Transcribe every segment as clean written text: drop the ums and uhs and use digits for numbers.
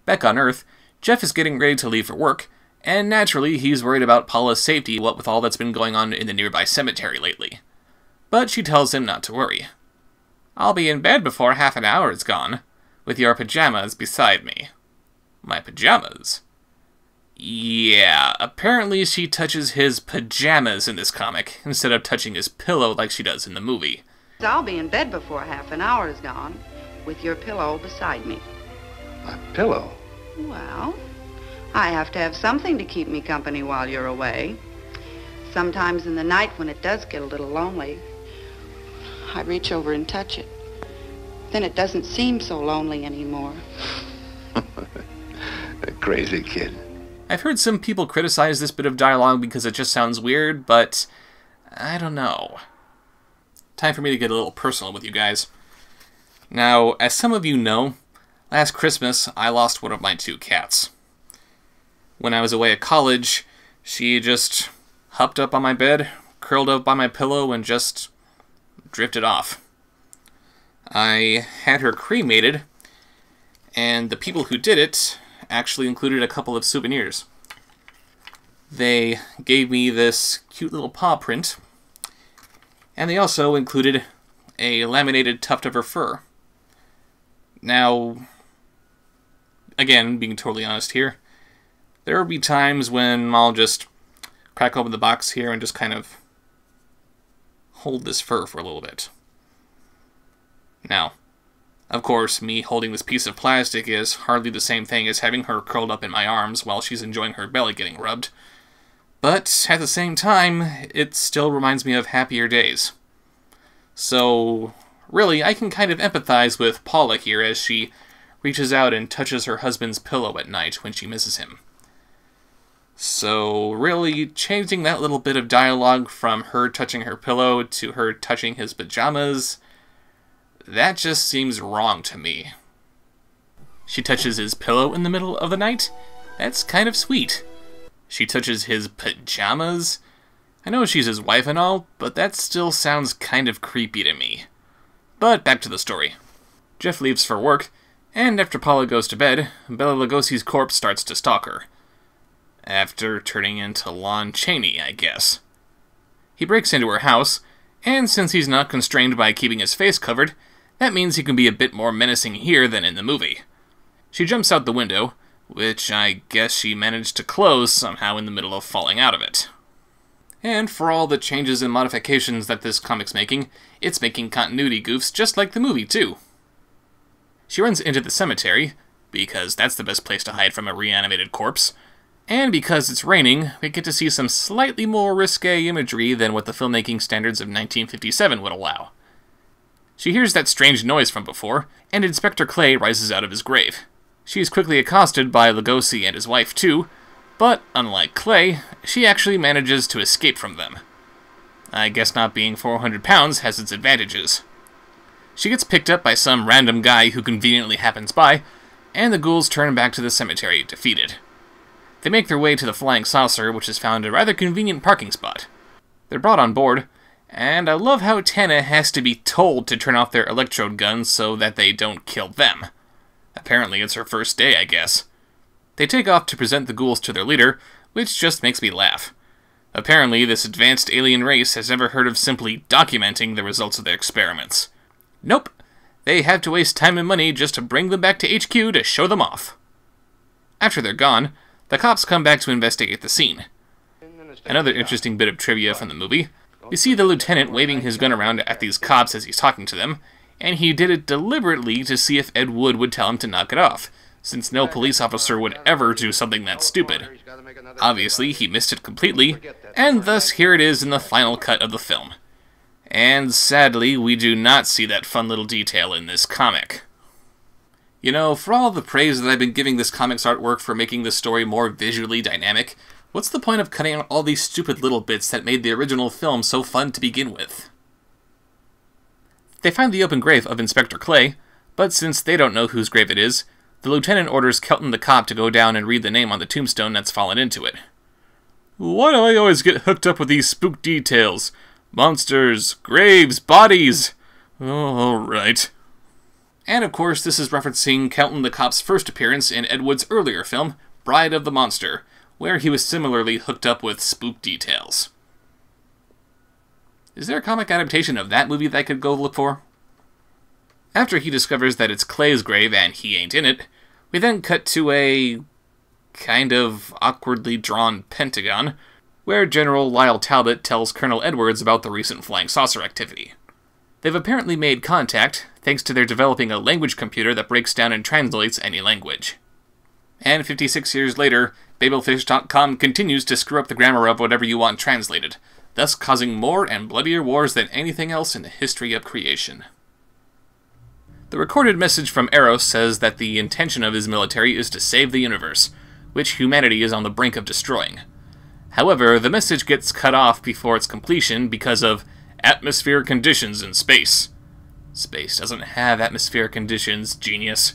Back on Earth, Jeff is getting ready to leave for work, and naturally he's worried about Paula's safety what with all that's been going on in the nearby cemetery lately. But she tells him not to worry. "I'll be in bed before half an hour is gone, with your pajamas beside me." My pajamas? Yeah, apparently she touches his pajamas in this comic, instead of touching his pillow like she does in the movie. "I'll be in bed before half an hour is gone, with your pillow beside me." My pillow? Well, I have to have something to keep me company while you're away. Sometimes in the night when it does get a little lonely, I reach over and touch it. Then it doesn't seem so lonely anymore. A crazy kid. I've heard some people criticize this bit of dialogue because it just sounds weird, but I don't know. Time for me to get a little personal with you guys. Now, as some of you know, last Christmas I lost one of my 2 cats. When I was away at college, she just hopped up on my bed, curled up by my pillow, and just drifted off. I had her cremated, and the people who did it actually included a couple of souvenirs. They gave me this cute little paw print, and they also included a laminated tuft of her fur. Now, again, being totally honest here, there will be times when I'll just crack open the box here and just kind of hold this fur for a little bit. Now, of course, me holding this piece of plastic is hardly the same thing as having her curled up in my arms while she's enjoying her belly getting rubbed. But, at the same time, it still reminds me of happier days. So, really, I can kind of empathize with Paula here as she reaches out and touches her husband's pillow at night when she misses him. So, really, changing that little bit of dialogue from her touching her pillow to her touching his pajamas, that just seems wrong to me. She touches his pillow in the middle of the night? That's kind of sweet. She touches his pajamas? I know she's his wife and all, but that still sounds kind of creepy to me. But back to the story. Jeff leaves for work, and after Paula goes to bed, Bela Lugosi's corpse starts to stalk her. After turning into Lon Chaney, I guess. He breaks into her house, and since he's not constrained by keeping his face covered, that means he can be a bit more menacing here than in the movie. She jumps out the window, which I guess she managed to close somehow in the middle of falling out of it. And for all the changes and modifications that this comic's making, it's making continuity goofs just like the movie, too. She runs into the cemetery, because that's the best place to hide from a reanimated corpse, and because it's raining, we get to see some slightly more risque imagery than what the filmmaking standards of 1957 would allow. She hears that strange noise from before, and Inspector Clay rises out of his grave. She is quickly accosted by Lugosi and his wife too, but unlike Clay, she actually manages to escape from them. I guess not being 400 pounds has its advantages. She gets picked up by some random guy who conveniently happens by, and the ghouls turn back to the cemetery defeated. They make their way to the flying saucer, which has found a rather convenient parking spot. They're brought on board, and I love how Tana has to be told to turn off their electrode guns so that they don't kill them. Apparently it's her first day, I guess. They take off to present the ghouls to their leader, which just makes me laugh. Apparently this advanced alien race has never heard of simply documenting the results of their experiments. Nope, they have to waste time and money just to bring them back to HQ to show them off. After they're gone, the cops come back to investigate the scene. Another interesting bit of trivia from the movie. We see the lieutenant waving his gun around at these cops as he's talking to them, and he did it deliberately to see if Ed Wood would tell him to knock it off, since no police officer would ever do something that stupid. Obviously, he missed it completely, and thus here it is in the final cut of the film. And sadly, we do not see that fun little detail in this comic. You know, for all the praise that I've been giving this comic's artwork for making the story more visually dynamic, what's the point of cutting out all these stupid little bits that made the original film so fun to begin with? They find the open grave of Inspector Clay, but since they don't know whose grave it is, the lieutenant orders Kelton the cop to go down and read the name on the tombstone that's fallen into it. Why do I always get hooked up with these spook details? Monsters, graves, bodies. Oh, alright. And of course, this is referencing Kelton the Cop's first appearance in Ed Wood's earlier film, Bride of the Monster, where he was similarly hooked up with spook details. Is there a comic adaptation of that movie that I could go look for? After he discovers that it's Clay's grave and he ain't in it, we then cut to a kind of awkwardly drawn pentagon, where General Lyle Talbot tells Colonel Edwards about the recent flying saucer activity. They've apparently made contact, thanks to their developing a language computer that breaks down and translates any language. And 56 years later, Babelfish.com continues to screw up the grammar of whatever you want translated, thus causing more and bloodier wars than anything else in the history of creation. The recorded message from Eros says that the intention of his military is to save the universe, which humanity is on the brink of destroying. However, the message gets cut off before its completion because of atmospheric conditions in space. Space doesn't have atmospheric conditions, genius.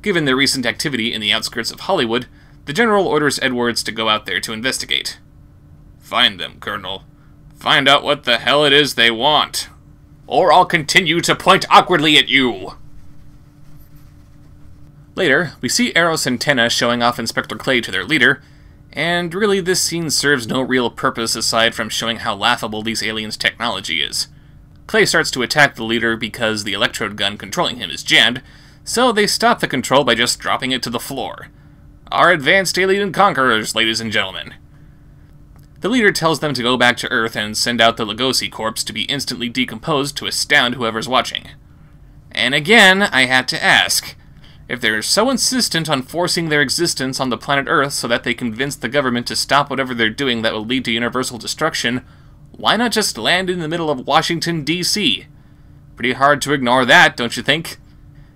Given their recent activity in the outskirts of Hollywood, the General orders Edwards to go out there to investigate. Find them, Colonel. Find out what the hell it is they want. Or I'll continue to point awkwardly at you. Later, we see Eros and Tenna showing off Inspector Clay to their leader, and really this scene serves no real purpose aside from showing how laughable these aliens' technology is. Clay starts to attack the leader because the electrode gun controlling him is jammed, so they stop the control by just dropping it to the floor. Our advanced alien conquerors, ladies and gentlemen. The leader tells them to go back to Earth and send out the Lugosi corpse to be instantly decomposed to astound whoever's watching. And again, I had to ask, if they're so insistent on forcing their existence on the planet Earth so that they convince the government to stop whatever they're doing that will lead to universal destruction, why not just land in the middle of Washington, D.C.? Pretty hard to ignore that, don't you think?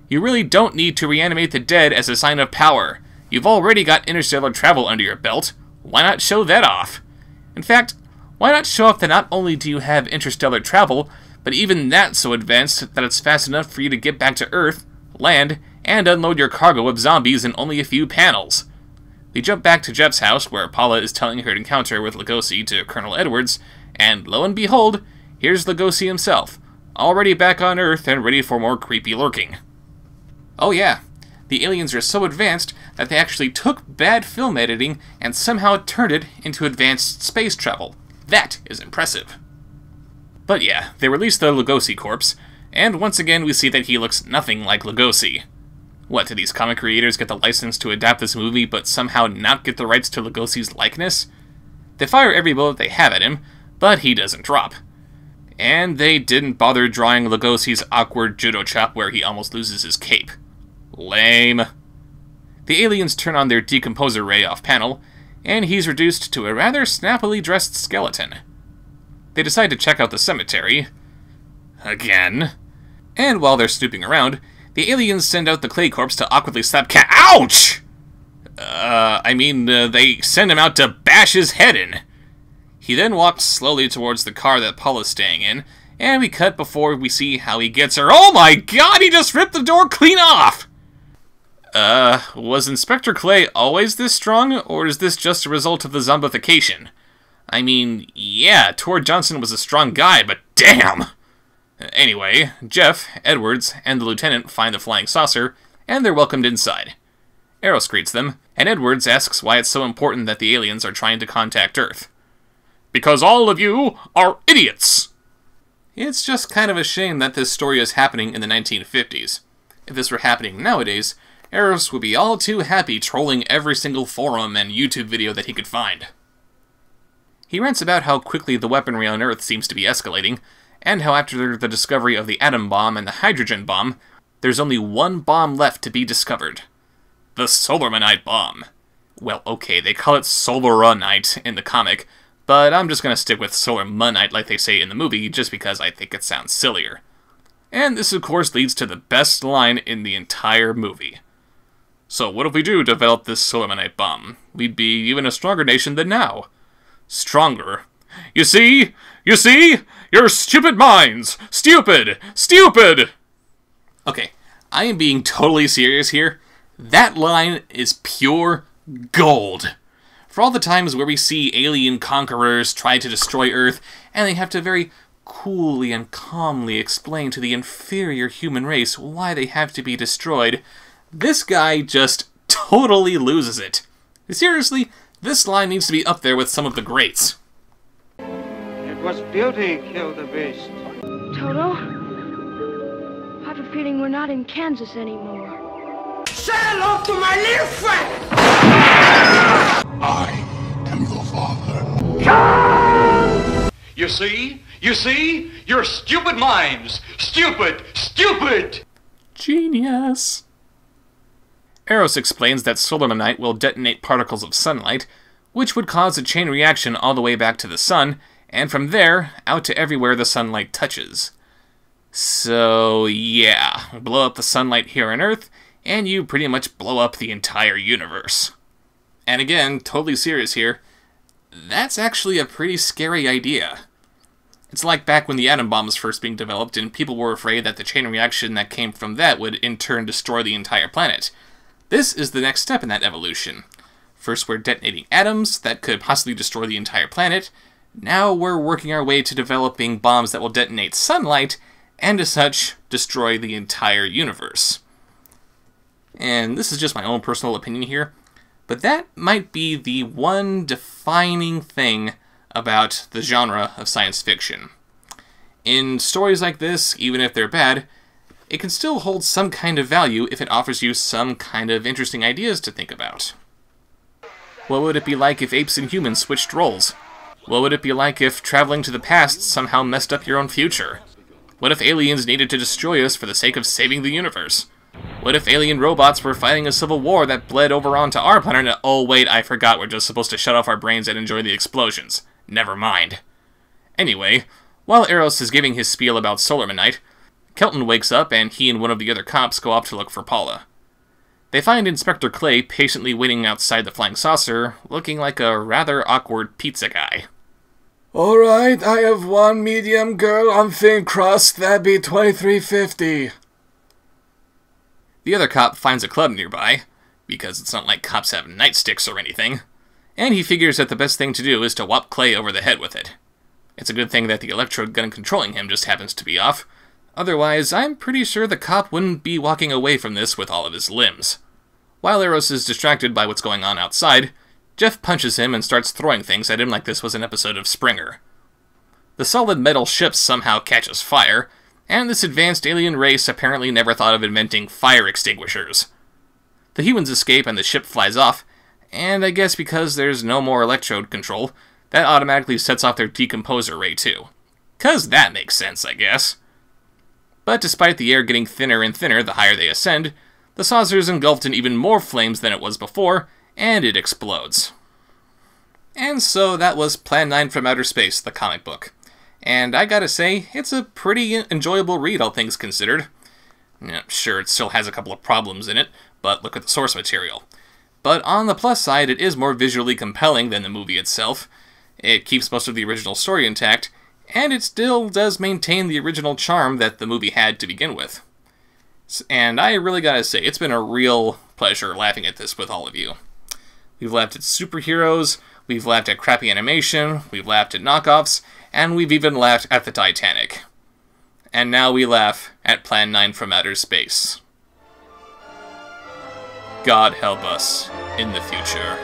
You really don't need to reanimate the dead as a sign of power. You've already got interstellar travel under your belt. Why not show that off? In fact, why not show off that not only do you have interstellar travel, but even that so advanced that it's fast enough for you to get back to Earth, land, and unload your cargo of zombies in only a few panels. We jump back to Jeff's house, where Paula is telling her encounter with Lugosi to Colonel Edwards, and lo and behold, here's Lugosi himself, already back on Earth and ready for more creepy lurking. Oh yeah, the aliens are so advanced that they actually took bad film editing and somehow turned it into advanced space travel. That is impressive. But yeah, they release the Lugosi corpse, and once again we see that he looks nothing like Lugosi. What, did these comic creators get the license to adapt this movie but somehow not get the rights to Lugosi's likeness? They fire every bullet they have at him, but he doesn't drop. And they didn't bother drawing Lugosi's awkward judo chop where he almost loses his cape. Lame. The aliens turn on their decomposer ray off-panel, and he's reduced to a rather snappily dressed skeleton. They decide to check out the cemetery. Again. And while they're snooping around, the aliens send out the Clay corpse to awkwardly slap Ouch! They send him out to bash his head in. He then walks slowly towards the car that Paula's staying in, and we cut before we see how he gets her. Oh my god, he just ripped the door clean off! Was Inspector Clay always this strong, or is this just a result of the zombification? I mean, yeah, Tor Johnson was a strong guy, but damn! Anyway, Jeff, Edwards, and the lieutenant find the flying saucer, and they're welcomed inside. Eros greets them, and Edwards asks why it's so important that the aliens are trying to contact Earth. Because all of you are idiots! It's just kind of a shame that this story is happening in the 1950s. If this were happening nowadays, Eros would be all too happy trolling every single forum and YouTube video that he could find. He rants about how quickly the weaponry on Earth seems to be escalating, and how after the discovery of the atom bomb and the hydrogen bomb, there's only one bomb left to be discovered. The Solarmanite bomb. Well, okay, they call it Solaronite in the comic, but I'm just gonna stick with Solarmunite like they say in the movie, just because I think it sounds sillier. And this, of course, leads to the best line in the entire movie. So what if we do develop this Solarmanite bomb? We'd be even a stronger nation than now. Stronger. You see? You see? Your stupid minds! Stupid! Stupid! Okay, I am being totally serious here. That line is pure gold. For all the times where we see alien conquerors try to destroy Earth, and they have to very coolly and calmly explain to the inferior human race why they have to be destroyed, this guy just totally loses it. Seriously, this line needs to be up there with some of the greats. It was beauty killed the beast. Toto, I have a feeling we're not in Kansas anymore. Say hello to my little friend! I am your father. You see? You see? Your stupid minds! Stupid! Stupid! Genius! Eros explains that Solarmanite will detonate particles of sunlight, which would cause a chain reaction all the way back to the sun, and from there, out to everywhere the sunlight touches. So, yeah, blow up the sunlight here on Earth, and you pretty much blow up the entire universe. And again, totally serious here, that's actually a pretty scary idea. It's like back when the atom bomb was first being developed, and people were afraid that the chain reaction that came from that would in turn destroy the entire planet. This is the next step in that evolution. First we're detonating atoms that could possibly destroy the entire planet. Now we're working our way to developing bombs that will detonate sunlight, and as such, destroy the entire universe. And this is just my own personal opinion here, but that might be the one defining thing about the genre of science fiction. In stories like this, even if they're bad, it can still hold some kind of value if it offers you some kind of interesting ideas to think about. What would it be like if apes and humans switched roles? What would it be like if traveling to the past somehow messed up your own future? What if aliens needed to destroy us for the sake of saving the universe? What if alien robots were fighting a civil war that bled over onto our planet and, oh wait, I forgot, we're just supposed to shut off our brains and enjoy the explosions. Never mind. Anyway, while Eros is giving his spiel about Solarmanite, Kelton wakes up and he and one of the other cops go off to look for Paula. They find Inspector Clay patiently waiting outside the flying saucer, looking like a rather awkward pizza guy. Alright, I have one medium girl on thin crust, that'd be $23.50. The other cop finds a club nearby, because it's not like cops have nightsticks or anything, and he figures that the best thing to do is to whop Clay over the head with it. It's a good thing that the electrode gun controlling him just happens to be off. Otherwise, I'm pretty sure the cop wouldn't be walking away from this with all of his limbs. While Eros is distracted by what's going on outside, Jeff punches him and starts throwing things at him like this was an episode of Springer. The solid metal ship somehow catches fire, and this advanced alien race apparently never thought of inventing fire extinguishers. The humans escape and the ship flies off, and I guess because there's no more electrode control, that automatically sets off their decomposer ray too. 'Cause that makes sense, I guess. But despite the air getting thinner and thinner the higher they ascend, the saucer's engulfed in even more flames than it was before, and it explodes. And so that was Plan 9 from Outer Space, the comic book. And I gotta say, it's a pretty enjoyable read, all things considered. Yeah, sure, it still has a couple of problems in it, but look at the source material. But on the plus side, it is more visually compelling than the movie itself. It keeps most of the original story intact, and it still does maintain the original charm that the movie had to begin with. And I really gotta say, it's been a real pleasure laughing at this with all of you. We've laughed at superheroes, we've laughed at crappy animation, we've laughed at knockoffs, and we've even laughed at the Titanic. And now we laugh at Plan 9 from Outer Space. God help us in the future.